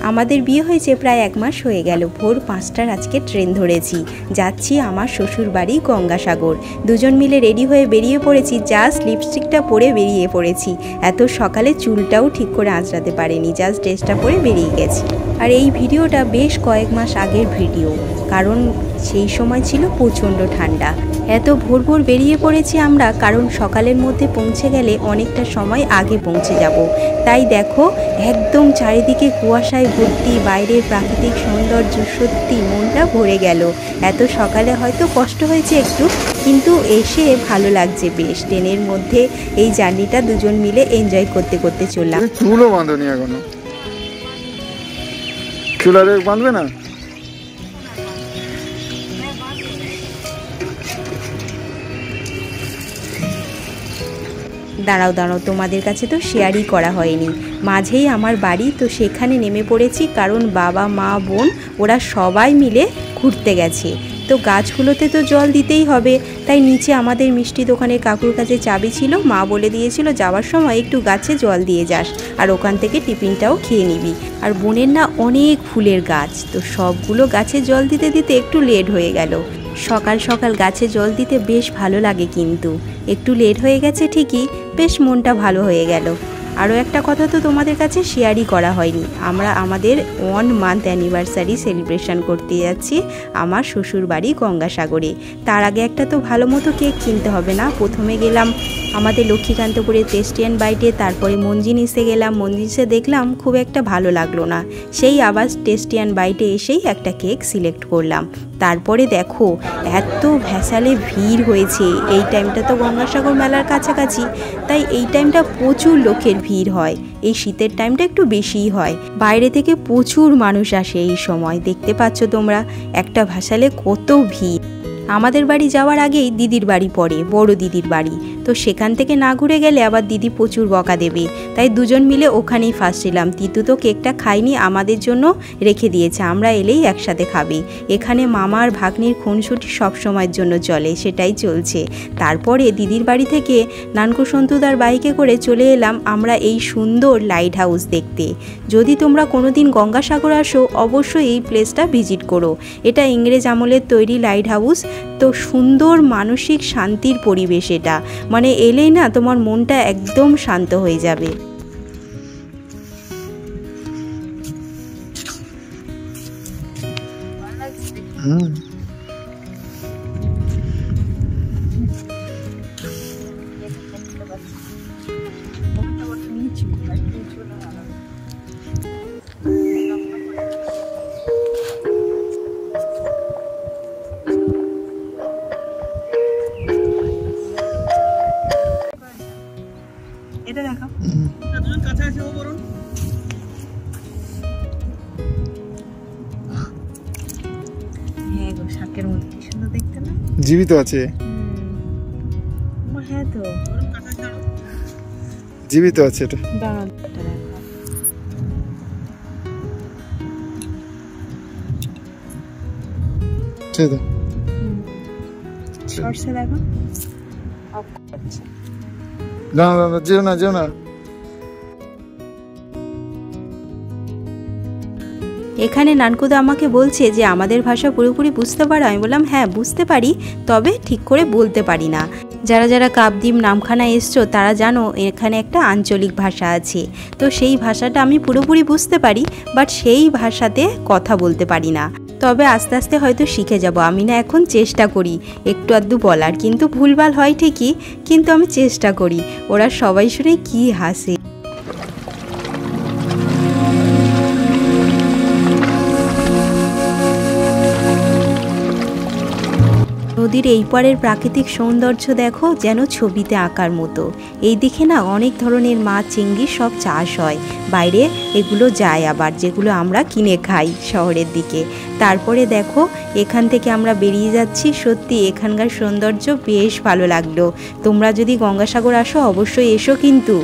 আমাদের বিয়ে হয়েছে প্রায় 1 মাস হয়ে গেল। ভোর 5টার আজকে ট্রেন ধরেছি, যাচ্ছি আমার শ্বশুর বাড়ি গঙ্গাসাগর। দুজন মিলে রেডি হয়ে বেরিয়ে পড়েছি, জাস্ট লিপস্টিকটা পরে বেরিয়ে পড়েছি। এত সকালে চুলটাও ঠিক করে আঁচড়াতে পারিনি, জাস্ট ড্রেসটা পরে বেরিয়ে গেছি। আর এই ভিডিওটা বেশ কয়েক মাস আগের ভিডিও, কারণ সেই সময় ছিল প্রচণ্ড ঠান্ডা। এত ভোর ভোর বেরিয়ে পড়েছি আমরা, কারণ সকালের মধ্যে পৌঁছে গেলে অনেকটা সময় আগে পৌঁছে যাব। তাই দেখো একদম চারিদিকে কুয়াশায় ভর্তি, বাইরের প্রাকৃতিক সৌন্দর্য, সত্যি মনটা ভরে গেল। এত সকালে হয়তো কষ্ট হয়েছে একটু, কিন্তু এসে ভালো লাগছে বেশ। ট্রেনের মধ্যে এই জার্নিটা দুজন মিলে এনজয় করতে করতে চললাম। চুলও বাঁধনি এখনো? চুল আর বাঁধবে না? দাঁড়াও দাঁড়াও, তোমাদের কাছে তো শেয়ারই করা হয়নি। মাঝেই আমার বাড়ি, তো সেখানে নেমে পড়েছি, কারণ বাবা মা বোন ওরা সবাই মিলে ঘুরতে গেছে। তো গাছগুলোতে তো জল দিতেই হবে, তাই নিচে আমাদের মিষ্টি দোকানের কাকুর কাছে চাবি ছিল, মা বলে দিয়েছিল যাওয়ার সময় একটু গাছে জল দিয়ে যাস, আর ওখান থেকে টিফিনটাও খেয়ে নিবি। আর বোনের না অনেক ফুলের গাছ, তো সবগুলো গাছে জল দিতে দিতে একটু লেট হয়ে গেল। সকাল সকাল গাছে জল দিতে বেশ ভালো লাগে, কিন্তু একটু লেট হয়ে গেছে ঠিকই, বেশ মনটা ভালো হয়ে গেল। আরও একটা কথা তো তোমাদের কাছে শেয়ারই করা হয়নি, আমরা আমাদের 1 মান্থ অ্যানিভার্সারি সেলিব্রেশন করতে যাচ্ছি আমার শ্বশুর বাড়ি গঙ্গাসাগরে। তার আগে একটা তো ভালো মতো কেক কিনতে হবে না। প্রথমে গেলাম আমাদের লক্ষ্মীকান্তপুরের টেস্টি অ্যান্ড বাইটে, তারপরে মঞ্জিনিসে গেলাম। মঞ্জিনিসে দেখলাম খুব একটা ভালো লাগলো না, সেই আবার টেস্টি অ্যান্ড বাইটে এসেই একটা কেক সিলেক্ট করলাম। তারপরে দেখো এত ভ্যাসালে ভিড় হয়েছে। এই টাইমটা তো গঙ্গাসাগর মেলার কাছাকাছি, তাই এই টাইমটা প্রচুর লোকের ভিড় হয়। এই শীতের টাইমটা একটু বেশিই হয়, বাইরে থেকে প্রচুর মানুষ আসে এই সময়। দেখতে পাচ্ছ তোমরা একটা ভ্যাসালে কত ভিড়। আমাদের বাড়ি যাওয়ার আগেই দিদির বাড়ি পড়ে, বড় দিদির বাড়ি, তো সেখান থেকে না ঘুরে গেলে আবার দিদি প্রচুর বকা দেবে। তাই দুজন মিলে ওখানেই ফার্স্ট ছিলাম। তিতু তো কেকটা খাইনি, আমাদের জন্য রেখে দিয়েছে, আমরা এলেই একসাথে খাবে। এখানে মামার ভাগ্নির খুনসুটি সব সময়ের জন্য চলে, সেটাই চলছে। তারপরে দিদির বাড়ি থেকে নানকু সন্তুদার বাইকে করে চলে এলাম আমরা এই সুন্দর লাইট হাউস দেখতে। যদি তোমরা কোনোদিন গঙ্গাসাগর আসো, অবশ্যই এই প্লেসটা ভিজিট করো। এটা ইংরেজ আমলের তৈরি লাইট হাউস, তো সুন্দর মানসিক শান্তির পরিবেশ এটা, মানে এলেই না তোমার মনটা একদম শান্ত হয়ে যাবে। এটা দেখো দুজন কাছে আছে, ও বলুন। হ্যাঁ গো, শাকের মতো কি সুন্দর দেখতে না? জীবিত আছে। হ্যাঁ তো জীবিত আছে এটা। দাঁড়াও, দেখো শর্টসে দেখো। না না না, যেও না যেও না। এখানে নানকুদা আমাকে বলছে যে আমাদের ভাষা পুরোপুরি বুঝতে পারো? আমি বললাম হ্যাঁ বুঝতে পারি, তবে ঠিক করে বলতে পারি না। যারা যারা কাকদ্বীপ নামখানা এসছো তারা জানো এখানে একটা আঞ্চলিক ভাষা আছে, তো সেই ভাষাটা আমি পুরোপুরি বুঝতে পারি, বাট সেই ভাষাতে কথা বলতে পারি না। তবে আস্তে আস্তে হয়তো শিখে যাব। আমি না এখন চেষ্টা করি একটু আধটু বলার, কিন্তু ভুলভাল হয় ঠিকই, কিন্তু আমি চেষ্টা করি। ওরা সবাই শুনে কি হাসে। নদীর এই পারের প্রাকৃতিক সৌন্দর্য দেখো, যেন ছবিতে আঁকার মতো। এই দিকে না অনেক ধরনের মাছ, চিংড়ি সব চাষ হয়, বাইরে এগুলো যায় আবার, যেগুলো আমরা কিনে খাই শহরের দিকে। তারপরে দেখো এখান থেকে আমরা বেরিয়ে যাচ্ছি। সত্যি এখানকার সৌন্দর্য বেশ ভালো লাগলো। তোমরা যদি গঙ্গাসাগর আসো অবশ্যই এসো কিন্তু।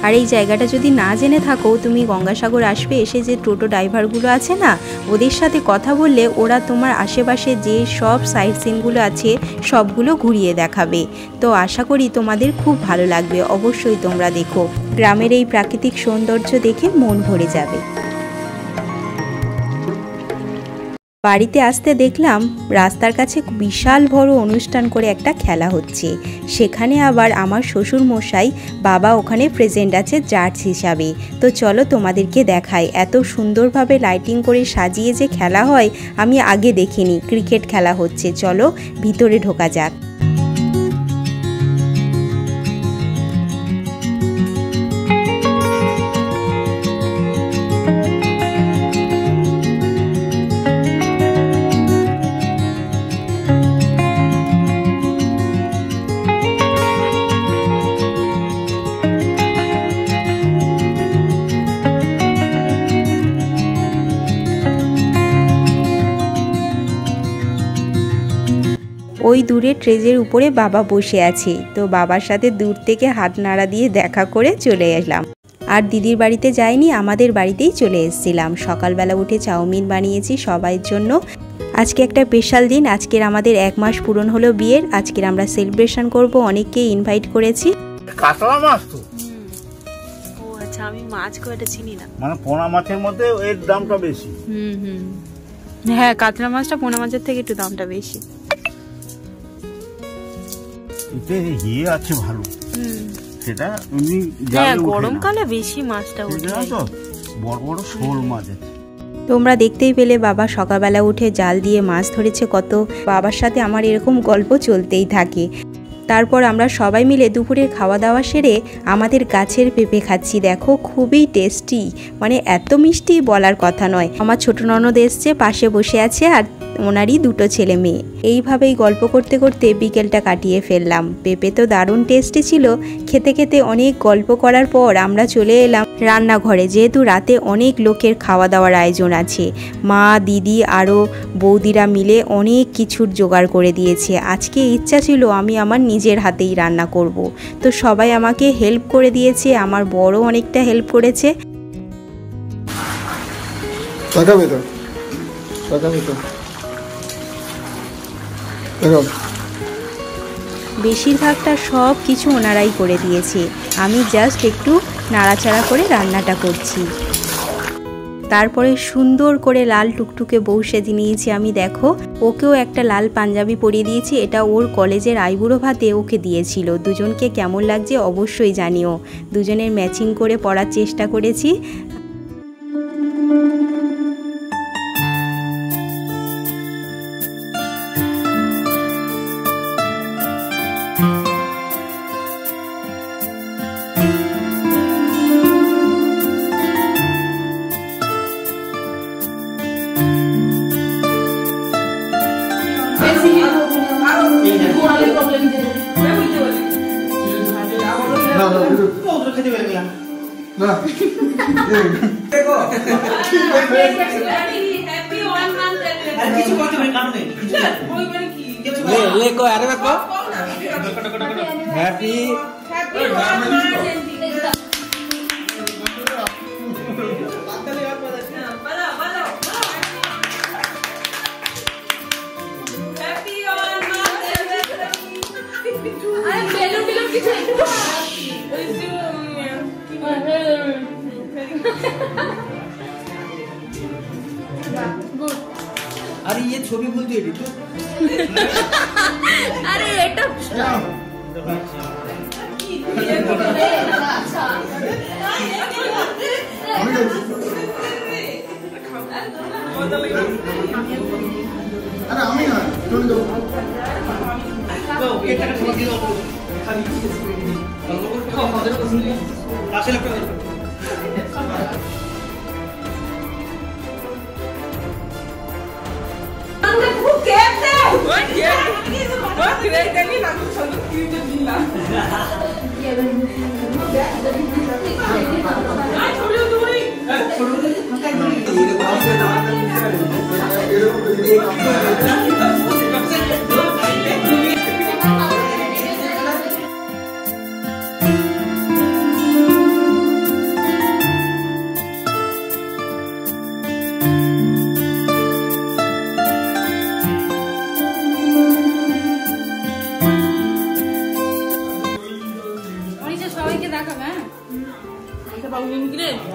আর এই জায়গাটা যদি না জেনে থাকো, তুমি গঙ্গাসাগর আসবে, এসে যে টোটো ড্রাইভারগুলো আছে না, ওদের সাথে কথা বললে ওরা তোমার আশেপাশে যে সব সাইট সিনগুলো আছে সবগুলো ঘুরিয়ে দেখাবে। তো আশা করি তোমাদের খুব ভালো লাগবে। অবশ্যই তোমরা দেখো, গ্রামের এই প্রাকৃতিক সৌন্দর্য দেখে মন ভরে যাবে। বাড়িতে আসতে দেখলাম রাস্তার কাছে বিশাল বড় অনুষ্ঠান করে একটা খেলা হচ্ছে। সেখানে আবার আমার শ্বশুর মশাই বাবা ওখানে প্রেজেন্ট আছে জাজ হিসাবে। তো চলো তোমাদেরকে দেখাই, এত সুন্দরভাবে লাইটিং করে সাজিয়ে যে খেলা হয় আমি আগে দেখিনি। ক্রিকেট খেলা হচ্ছে, চলো ভিতরে ঢোকা যাক। ওই দূরে ট্রেজের উপরে বাবা বসে আছে, তো বাবার সাথে দূর থেকে হাত নাড়া দিয়ে দেখা করে চলে এলাম। আর দিদির বাড়িতে যাইনি, আমাদের বাড়িতেই চলে এসেছিলাম। সকালবেলা উঠে চাউমিন বানিয়েছি সবার জন্য। আজকে একটা স্পেশাল দিন, আজকের আমাদের 1 মাস পূরণ হলো বিয়ের। আজকের আমরা সেলিব্রেশন করব, অনেককে ইনভাইট করেছি। কাতলা মাছ তো, ও আচ্ছা, আমি মাছ খুব একটা চিনি না। মানে পোনা মাছের মধ্যে এর দামটা বেশি। হ্যাঁ, কাতলা মাছটা পোনা মাছের থেকে একটু দামটা বেশি। এতে ইয়ে আছে ভালো, সেটা এমনি হ্যাঁ, গরমকালে বেশি মাছটা ওঠে তো, বড় বড় শোল মাছ আছে। তোমরা দেখতেই পেলে বাবা সকালবেলা উঠে জাল দিয়ে মাছ ধরেছে কত। বাবার সাথে আমার এরকম গল্প চলতেই থাকে। তারপর আমরা সবাই মিলে দুপুরের খাওয়া দাওয়া সেরে আমাদের গাছের পেঁপে খাচ্ছি। দেখো খুবই টেস্টি, মানে এত মিষ্টি বলার কথা নয়। আমার ছোট ননদ এসছে, পাশে বসে আছে, আর ওনারই 2 ছেলে মেয়ে। এইভাবেই গল্প করতে করতে বিকেলটা কাটিয়ে ফেললাম। পেঁপে তো দারুণ টেস্টি ছিল। খেতে খেতে অনেক গল্প করার পর আমরা চলে এলাম রান্নাঘরে, যেহেতু রাতে অনেক লোকের খাওয়া দাওয়ার আয়োজন আছে। মা, দিদি আরও বৌদিরা মিলে অনেক কিছুর জোগাড় করে দিয়েছে। আজকে ইচ্ছা ছিল আমি আমার নিজের হাতেই রান্না করব, তো সবাই আমাকে হেল্প করে দিয়েছে। আমার বড় অনেকটা হেল্প করেছে। বেশিরভাগটা সব কিছু ওনারাই করে দিয়েছে, আমি জাস্ট একটু নাড়াচাড়া করে রান্নাটা করছি। তারপরে সুন্দর করে লাল টুকটুকে বউ সেজে নিয়েছি আমি। দেখো, ওকেও একটা লাল পাঞ্জাবি পরিয়ে দিয়েছি, এটা ওর কলেজের আইবুড়ো ভাতে ওকে দিয়েছিল। দুজনকে কেমন লাগছে অবশ্যই জানিও। দুজনের ম্যাচিং করে পরার চেষ্টা করেছি। अरे ये छवि बोलती है तो अरे এটা अरे আমি না তুমি দাও তো এটা ছবি দিও খালি খাও আমাদের পাশে লাগবে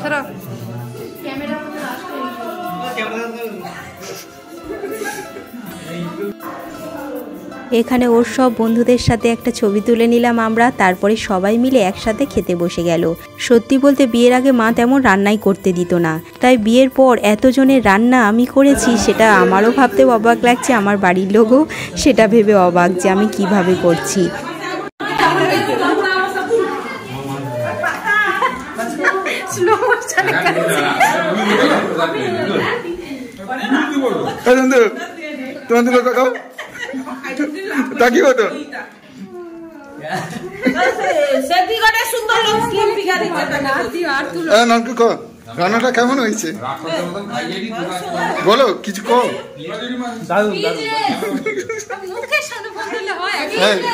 ছাড়া ক্যামেরা এখানে ওর সব বন্ধুদের সাথে একটা ছবি তুলে নিলাম আমরা, তারপরে সবাই মিলে একসাথে খেতে বসে গেল। সত্যি বলতে বিয়ের আগে মা তেমন রান্নাই করতে দিত না, তাই বিয়ের পর এতজনের রান্না আমি করেছি, সেটা আমারও ভাবতে অবাক লাগছে, আমার বাড়ির লোকও সেটা ভেবে অবাক যে আমি কিভাবে করছি। রান্নাটা কেমন হয়েছে বলো, কিছু কম।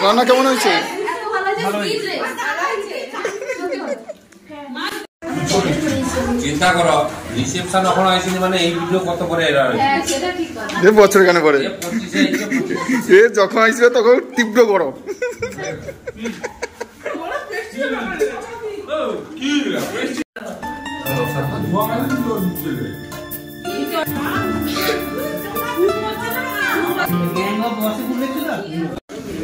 রান্না কেমন হয়েছে? চিন্তা করো, রিসেপশন এখন আসেনি মানে এই ভিডিও কত করে বছর কেন করে এ যখন আসবে তখন তীব্র গরম।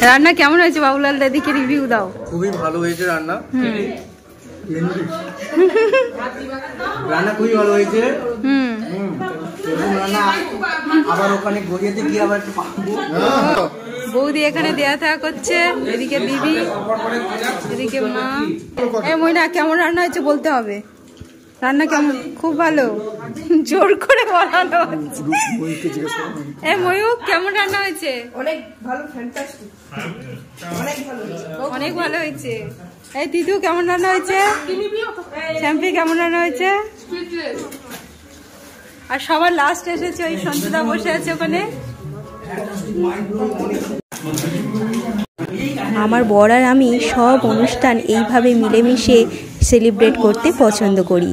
রান্না কেমন হয়েছে বাবুলাল দাদিকে রিভিউ দাও। খুবই ভালো হয়েছে রান্না। রান্না খুবই ভালো হয়েছে। রান্না আবার ওখানে গড়িয়েতে গিয়ে আবার একটু বৌদি এখানে দেয়া থাকা করছে, এদিকে দিদি, এদিকে মা। এই ময়না কেমন রান্না হয়েছে বলতে হবে। রান্না কেমন? খুব ভালো, জোর করে বলানো হচ্ছে। এই ময়ূক কেমন রান্না হয়েছে? অনেক ভালো, ফ্যান্টাস্টিক, অনেক ভালো হয়েছে। এই দিদু কেমন রান্না হয়েছে? শ্যাম্পি কেমন রান্না হয়েছে? আর সবার লাস্ট এসেছে ওই সঞ্চিতা বসে আছে ওখানে। আমার বর আর আমি সব অনুষ্ঠান এইভাবে মিলেমিশে সেলিব্রেট করতে পছন্দ করি।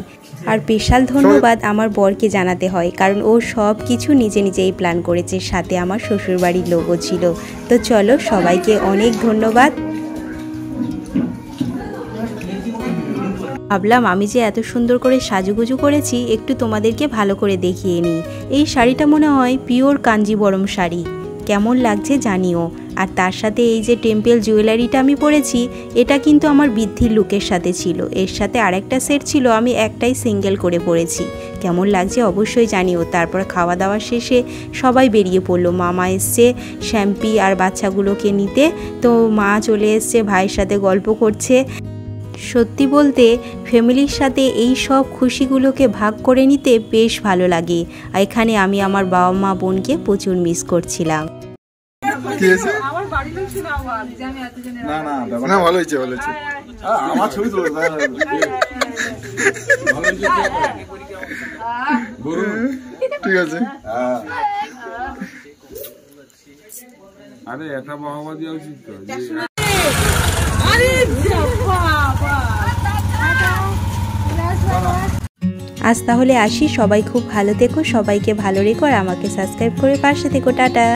আর স্পেশাল ধন্যবাদ আমার বরকে জানাতে হয়, কারণ ও সব কিছু নিজে নিজেই প্ল্যান করেছে, সাথে আমার শ্বশুরবাড়ির লোকও ছিল। তো চলো, সবাইকে অনেক ধন্যবাদ। ভাবলাম আমি যে এত সুন্দর করে সাজুগুজু করেছি, একটু তোমাদেরকে ভালো করে দেখিয়ে নিই। এই শাড়িটা মনে হয় পিওর কাঞ্জিবরম শাড়ি, কেমন লাগছে জানিও। আর তার সাথে এই যে টেম্পল জুয়েলারিটা আমি পরেছি, এটা কিন্তু আমার বৃদ্ধির লুকের সাথে ছিল। এর সাথে আরেকটা সেট ছিল, আমি একটাই সিঙ্গেল করে পরেছি। কেমন লাগছে অবশ্যই জানিও। তারপর খাওয়া দাওয়া শেষে সবাই বেরিয়ে পড়লো। মামা এসছে শ্যাম্পি আর বাচ্চাগুলোকে নিতে, তো মা চলে এসছে, ভাইয়ের সাথে গল্প করছে। সত্যি বলতে ফ্যামিলির সাথে এই সব খুশিগুলোকে ভাগ করে নিতে বেশ ভালো লাগে। এখানে আমি আমার বাবা মা বোনকে প্রচুর মিস করছিলাম। ভালো হয়েছে, ভালো হয়েছে। আমার ছবি তুলে ঠিক আছে। আরে এটা মহামারী উচিত তো। আজ তাহলে আসি, সবাই খুব ভালো থেকো, সবাইকে ভালো রেখো, আর আমাকে সাবস্ক্রাইব করে পাশে থেকো। টাটা।